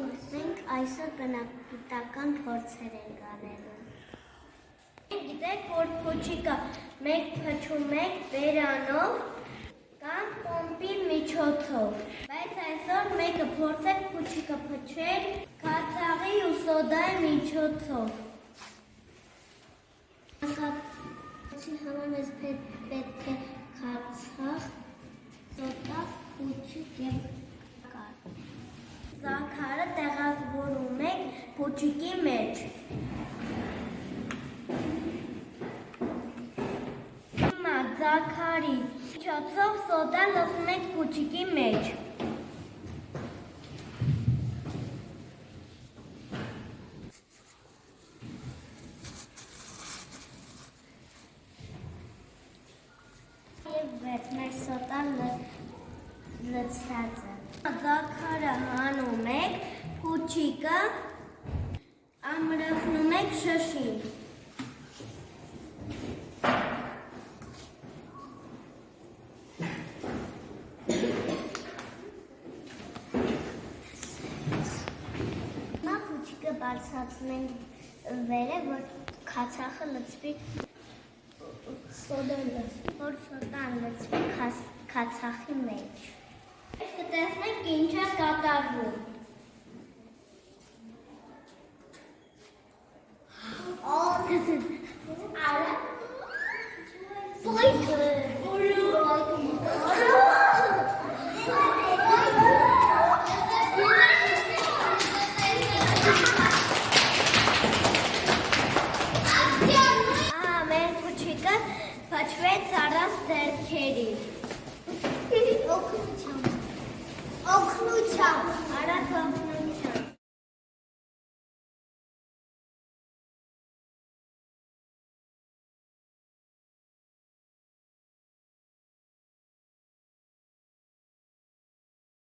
Մենք այսօր բնագիտական փորձեր ենք անելու։ Գիտեք, որ փոչիկը մեկ փչում եք բերանով կամ պոմպի միջոցով, բայց այսօր մեկը փորձեք փոչիկը փչել կաթաղի ու սոդայի միջոցով։ Փոչի համար մեզ պետք է կաթաղ, սոդա, փոչիկ և կար։ Զաքարը տեղավորում եք փոչիկի մեջ։ Հիմա զաքարի միջոցով սոդան լցնում եք փոչիկի մեջ։ Եվ վերջ մեր սոդան լցած է։ Զաքարը հանում եք, փոչիկը ամրացնում եք շշին։ Հիմա փոչիկը բարձրացնենք վերը, որ քացախը լցվի, որ սոդան լցվի քացախի մեջ։ Կտեսնենք ինչ է կատարվում։ Մեր փոչիկը փչվեց առանց ձեռքերի։ Օգնությամբ։